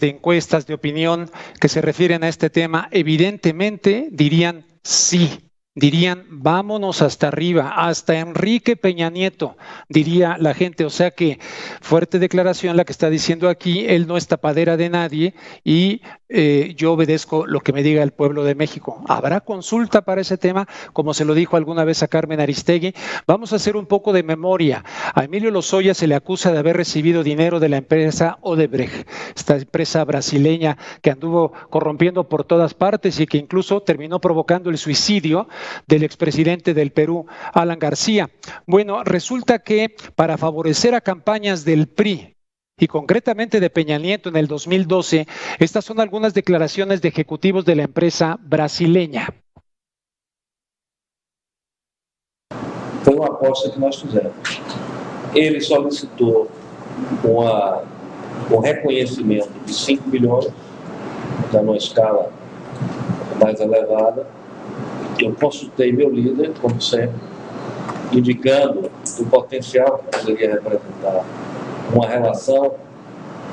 de encuestas de opinión que se refieren a este tema, evidentemente dirían sí. Dirían, vámonos hasta arriba, hasta Enrique Peña Nieto, diría la gente. O sea que fuerte declaración la que está diciendo aquí, él no es tapadera de nadie y yo obedezco lo que me diga el pueblo de México. ¿Habrá consulta para ese tema? Como se lo dijo alguna vez a Carmen Aristegui. Vamos a hacer un poco de memoria. A Emilio Lozoya se le acusa de haber recibido dinero de la empresa Odebrecht, esta empresa brasileña que anduvo corrompiendo por todas partes y que incluso terminó provocando el suicidio del expresidente del Perú, Alan García. Bueno, resulta que para favorecer a campañas del PRI y concretamente de Peña Nieto en el 2012, estas son algunas declaraciones de ejecutivos de la empresa brasileña. Foi uma aposta que nós fizemos. Ele solicitou reconhecimento de 5 milhões, está numa escala mais elevada. Eu consultei meu líder, como sempre, indicando o potencial que poderia representar uma relação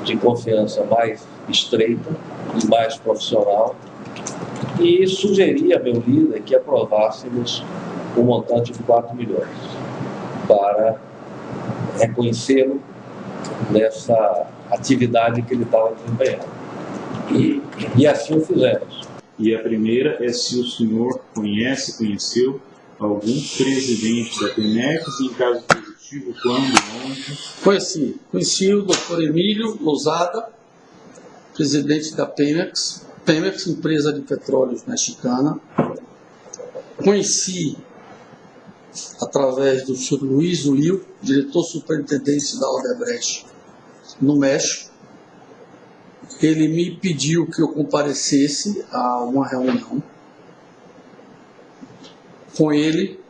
de confiança mais estreita e mais profissional, e sugeri a meu líder que aprovássemos um montante de 4 milhões para reconhecê-lo nessa atividade que ele estava desempenhando. E assim o fizemos. E a primeira é se o senhor conheceu algum presidente da Pemex, em caso positivo, quando, onde? Foi assim, conheci o Dr. Emílio Lousada, presidente da Pemex, empresa de petróleos mexicana. Conheci através do Sr. Luiz Will, diretor superintendente da Odebrecht no México. Ele me pediu que eu comparecesse a uma reunião com ele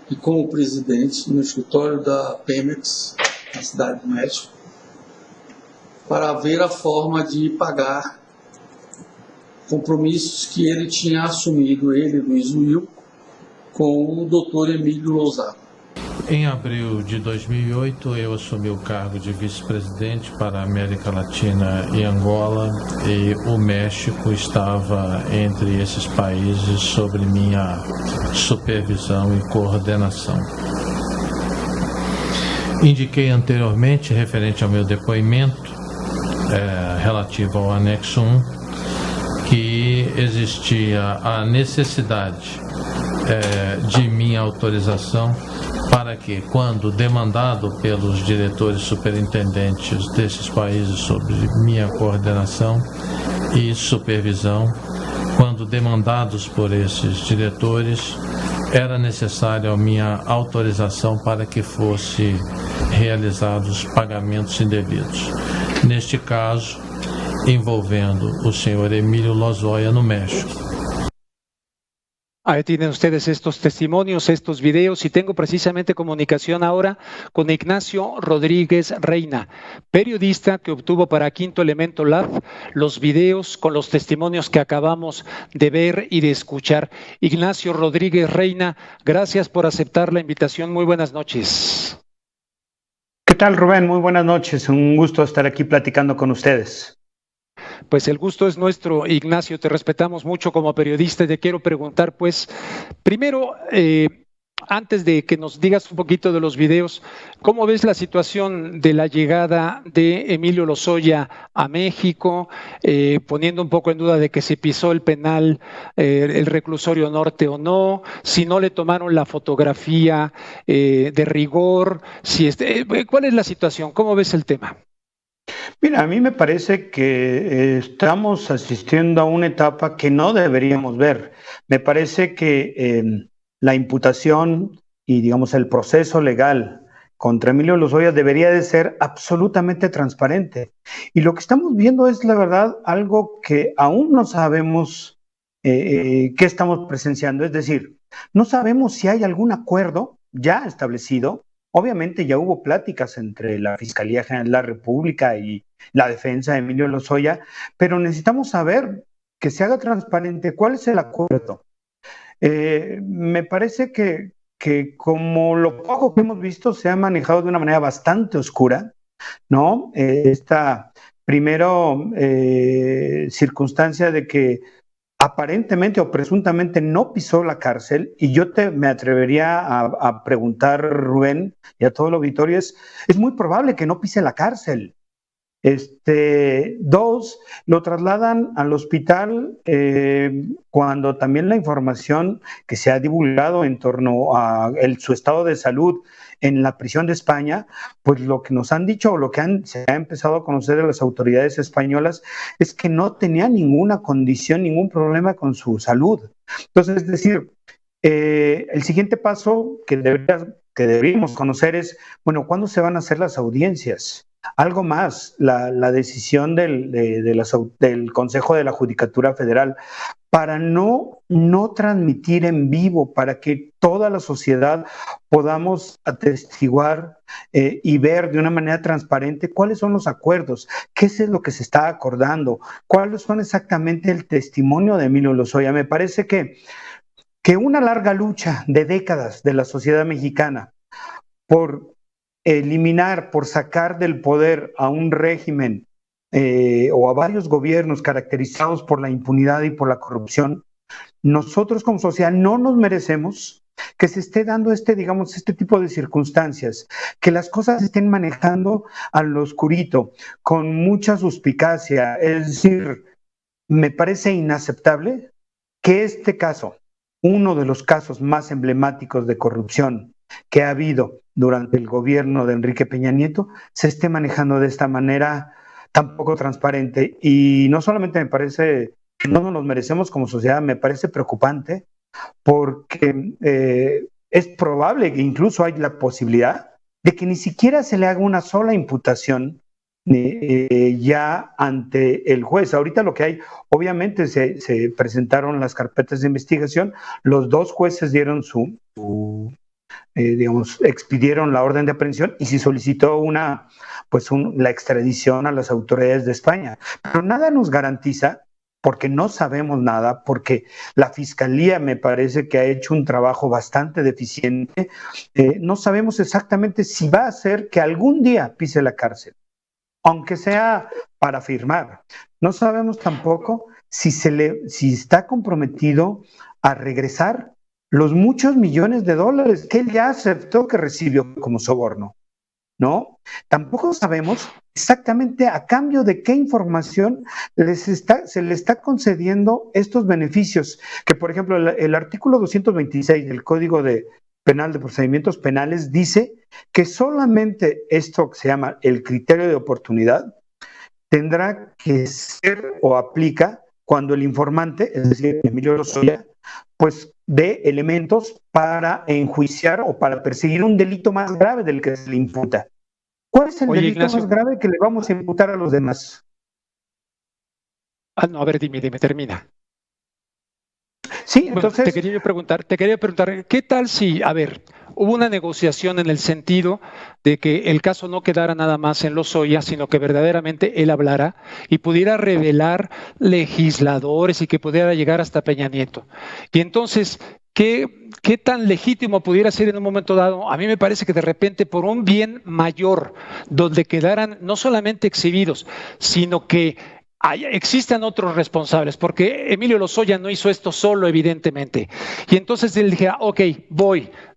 e com o presidente no escritório da Pemex, na cidade do México, para ver a forma de pagar compromissos que ele tinha assumido, ele, Luiz Will, com o Dr. Emílio Lousada. Em abril de 2008, eu assumi o cargo de vice-presidente para a América Latina e Angola, e o México estava entre esses países sob minha supervisão e coordenação. Indiquei anteriormente, referente ao meu depoimento relativo ao anexo 1, que existia a necessidade de minha autorização para que, quando demandado pelos diretores superintendentes desses países sob minha coordenação e supervisão, quando demandados por esses diretores, era necessária a minha autorização para que fossem realizados pagamentos indevidos. Neste caso, envolvendo o senhor Emílio Lozoya no México. Ahí tienen ustedes estos testimonios, estos videos, y tengo precisamente comunicación ahora con Ignacio Rodríguez Reina, periodista que obtuvo para Quinto Elemento Lab los videos con los testimonios que acabamos de ver y de escuchar. Ignacio Rodríguez Reina, gracias por aceptar la invitación. Muy buenas noches. ¿Qué tal, Rubén? Muy buenas noches. Un gusto estar aquí platicando con ustedes. Pues el gusto es nuestro, Ignacio, te respetamos mucho como periodista y te quiero preguntar, pues, primero, antes de que nos digas un poquito de los videos, ¿cómo ves la situación de la llegada de Emilio Lozoya a México, poniendo un poco en duda de que se pisó el penal, el reclusorio norte o no, si no le tomaron la fotografía de rigor, ¿cuál es la situación? ¿Cómo ves el tema? Mira, a mí me parece que estamos asistiendo a una etapa que no deberíamos ver. Me parece que la imputación y, digamos, el proceso legal contra Emilio Lozoya debería de ser absolutamente transparente. Y lo que estamos viendo es, la verdad, algo que aún no sabemos qué estamos presenciando. Es decir, no sabemos si hay algún acuerdo ya establecido. Obviamente ya hubo pláticas entre la Fiscalía General de la República y la defensa de Emilio Lozoya, pero necesitamos saber que se haga transparente cuál es el acuerdo. Me parece que como lo poco que hemos visto se ha manejado de una manera bastante oscura, ¿no? Esta primero, circunstancia de que aparentemente o presuntamente no pisó la cárcel, y yo me atrevería a preguntar, Rubén, y a todo el auditorio, es muy probable que no pise la cárcel. Dos, lo trasladan al hospital cuando también la información que se ha divulgado en torno a su estado de salud en la prisión de España, pues lo que nos han dicho o lo que se ha empezado a conocer de las autoridades españolas es que no tenía ninguna condición, ningún problema con su salud. Entonces, es decir, el siguiente paso que deberíamos conocer es, bueno, ¿cuándo se van a hacer las audiencias? Algo más, la decisión del Consejo de la Judicatura Federal para no transmitir en vivo, para que toda la sociedad podamos atestiguar y ver de una manera transparente cuáles son los acuerdos, qué es lo que se está acordando, cuáles son exactamente el testimonio de Emilio Lozoya. Me parece que una larga lucha de décadas de la sociedad mexicana por eliminar, por sacar del poder a un régimen o a varios gobiernos caracterizados por la impunidad y por la corrupción, nosotros como sociedad no nos merecemos que se esté dando este tipo de circunstancias, que las cosas se estén manejando al oscurito, con mucha suspicacia. Es decir, me parece inaceptable que este caso, uno de los casos más emblemáticos de corrupción que ha habido durante el gobierno de Enrique Peña Nieto, se esté manejando de esta manera tan poco transparente. Y no solamente me parece que no nos merecemos como sociedad, me parece preocupante, porque es probable que incluso hay la posibilidad de que ni siquiera se le haga una sola imputación ya ante el juez. Ahorita lo que hay, obviamente se presentaron las carpetas de investigación, los dos jueces dieron expidieron la orden de aprehensión y se solicitó la extradición a las autoridades de España. Pero nada nos garantiza, porque no sabemos nada, porque la Fiscalía me parece que ha hecho un trabajo bastante deficiente, no sabemos exactamente si va a hacer que algún día pise la cárcel, aunque sea para firmar. No sabemos tampoco si está comprometido a regresar los muchos millones de dólares que él ya aceptó que recibió como soborno, ¿no? Tampoco sabemos exactamente a cambio de qué información se le está concediendo estos beneficios, que por ejemplo el artículo 226 del Código Penal de Procedimientos Penales dice que solamente esto que se llama el criterio de oportunidad tendrá que ser o aplica cuando el informante, es decir, Emilio Lozoya, pues de elementos para enjuiciar o para perseguir un delito más grave del que se le imputa. ¿Cuál es el delito Ignacio, más grave que le vamos a imputar a los demás? No, a ver, dime, termina. Sí, entonces... Bueno, te quería preguntar, ¿qué tal si, hubo una negociación en el sentido de que el caso no quedara nada más en Lozoya, sino que verdaderamente él hablara y pudiera revelar legisladores y que pudiera llegar hasta Peña Nieto? Y entonces, ¿qué tan legítimo pudiera ser en un momento dado? A mí me parece que de repente por un bien mayor, donde quedaran no solamente exhibidos, sino que existan otros responsables, porque Emilio Lozoya no hizo esto solo, evidentemente. Y entonces él dijera, ok,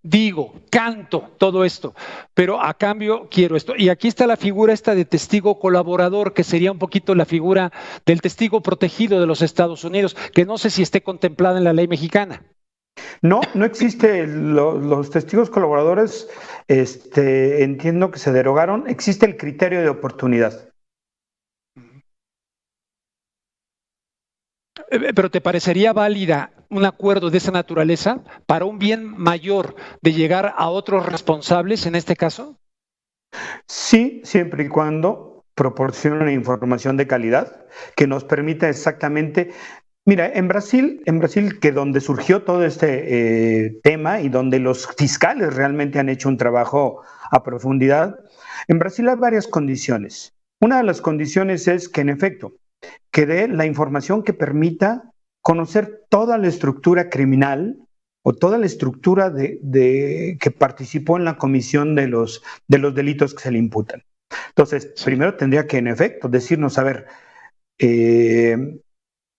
digo, canto todo esto, pero a cambio quiero esto. Y aquí está la figura esta de testigo colaborador, que sería un poquito la figura del testigo protegido de los Estados Unidos, que no sé si esté contemplada en la ley mexicana. No existe. Los testigos colaboradores, entiendo que se derogaron. Existe el criterio de oportunidad. ¿Pero te parecería válida un acuerdo de esa naturaleza para un bien mayor de llegar a otros responsables en este caso? Sí, siempre y cuando proporcione información de calidad que nos permita exactamente... Mira, en Brasil, que donde surgió todo este tema y donde los fiscales realmente han hecho un trabajo a profundidad, en Brasil hay varias condiciones. Una de las condiciones es que, en efecto, que dé la información que permita conocer toda la estructura criminal o toda la estructura que participó en la comisión de los delitos que se le imputan. Entonces, primero tendría que, en efecto, decirnos, a ver,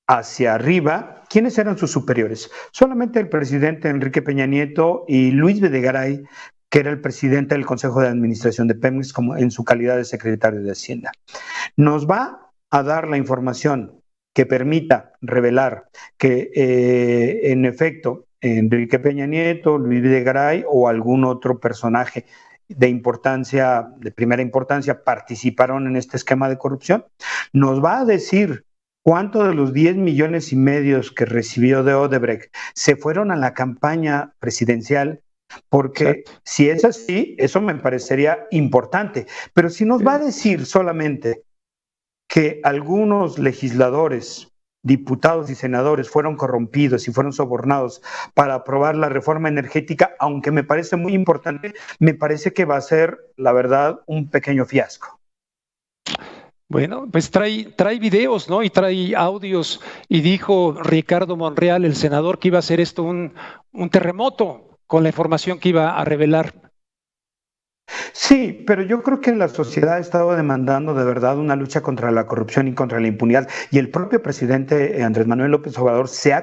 hacia arriba, ¿quiénes eran sus superiores? Solamente el presidente Enrique Peña Nieto y Luis Videgaray, que era el presidente del Consejo de Administración de Pemex, como en su calidad de secretario de Hacienda. Nos va a dar la información que permita revelar que, en efecto, Enrique Peña Nieto, Luis Videgaray o algún otro personaje de importancia, de primera importancia, participaron en este esquema de corrupción. Nos va a decir cuánto de los 10 millones y medio que recibió de Odebrecht se fueron a la campaña presidencial, porque si es así, eso me parecería importante. Pero si nos va a decir solamente que algunos legisladores, diputados y senadores fueron corrompidos y fueron sobornados para aprobar la reforma energética, aunque me parece muy importante, me parece que va a ser, la verdad, un pequeño fiasco. Bueno, pues trae videos, ¿no? Y trae audios. Y dijo Ricardo Monreal, el senador, que iba a ser esto un terremoto con la información que iba a revelar. Sí, pero yo creo que la sociedad ha estado demandando de verdad una lucha contra la corrupción y contra la impunidad, y el propio presidente Andrés Manuel López Obrador se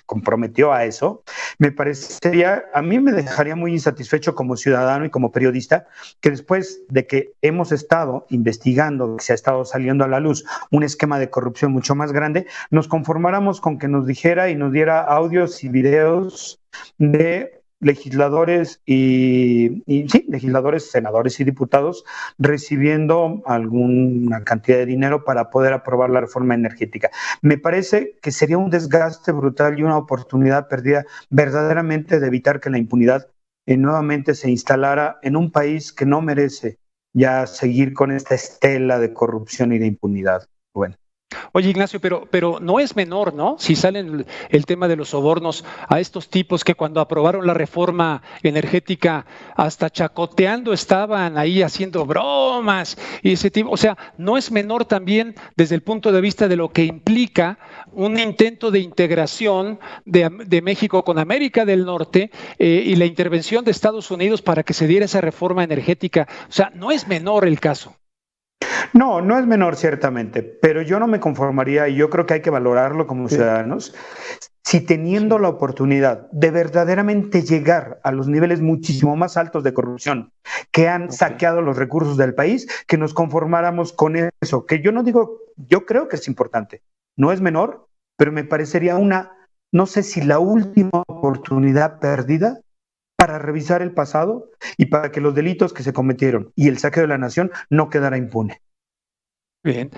comprometió a eso. Me parecería, a mí me dejaría muy insatisfecho como ciudadano y como periodista que después de que hemos estado investigando, que se ha estado saliendo a la luz un esquema de corrupción mucho más grande, nos conformáramos con que nos dijera y nos diera audios y videos de legisladores legisladores, senadores y diputados recibiendo alguna cantidad de dinero para poder aprobar la reforma energética. Me parece que sería un desgaste brutal y una oportunidad perdida verdaderamente de evitar que la impunidad nuevamente se instalara en un país que no merece ya seguir con esta estela de corrupción y de impunidad. Bueno. Oye, Ignacio, pero no es menor, ¿no? Si sale el tema de los sobornos a estos tipos que cuando aprobaron la reforma energética hasta chacoteando estaban ahí haciendo bromas y ese tipo, o sea, no es menor también desde el punto de vista de lo que implica un intento de integración de México con América del Norte y la intervención de Estados Unidos para que se diera esa reforma energética. O sea, no es menor el caso. No, no es menor ciertamente, pero yo no me conformaría y yo creo que hay que valorarlo como ciudadanos. Si teniendo la oportunidad de verdaderamente llegar a los niveles muchísimo más altos de corrupción que han saqueado los recursos del país, que nos conformáramos con eso, que yo no digo, yo creo que es importante, no es menor, pero me parecería no sé si la última oportunidad perdida para revisar el pasado y para que los delitos que se cometieron y el saqueo de la nación no quedara impune. Bien,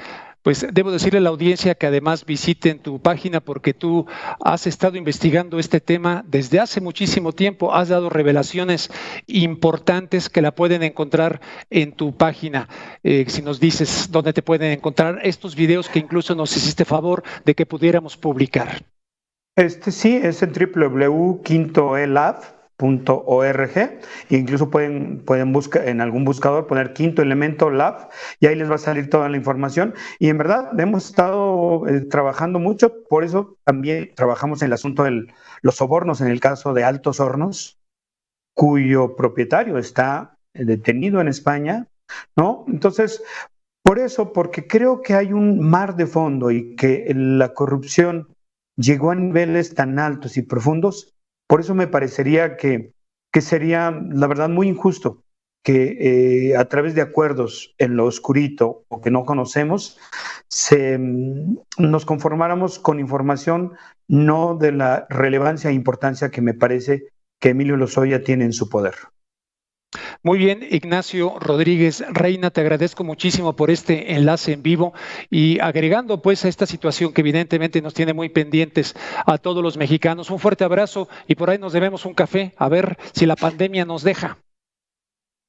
pues debo decirle a la audiencia que además visiten tu página porque tú has estado investigando este tema desde hace muchísimo tiempo, has dado revelaciones importantes que la pueden encontrar en tu página. Si nos dices dónde te pueden encontrar estos videos que incluso nos hiciste favor de que pudiéramos publicar. Sí, es en www.quintoelab.org. Incluso pueden buscar en algún buscador, poner Quinto Elemento Lab y ahí les va a salir toda la información. Y en verdad hemos estado trabajando mucho, por eso también trabajamos en el asunto de los sobornos en el caso de Altos Hornos, cuyo propietario está detenido en España, ¿no? Entonces, por eso, porque creo que hay un mar de fondo y que la corrupción llegó a niveles tan altos y profundos. Por eso me parecería que sería, la verdad, muy injusto que a través de acuerdos en lo oscurito o que no conocemos, nos conformáramos con información no de la relevancia e importancia que me parece que Emilio Lozoya tiene en su poder. Muy bien, Ignacio Rodríguez Reina, te agradezco muchísimo por este enlace en vivo y agregando pues a esta situación que evidentemente nos tiene muy pendientes a todos los mexicanos. Un fuerte abrazo y por ahí nos debemos un café, a ver si la pandemia nos deja.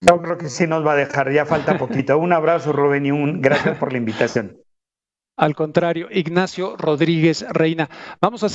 Yo creo que sí nos va a dejar, ya falta poquito. Un abrazo, Rubén, y gracias por la invitación. Al contrario, Ignacio Rodríguez Reina. Vamos a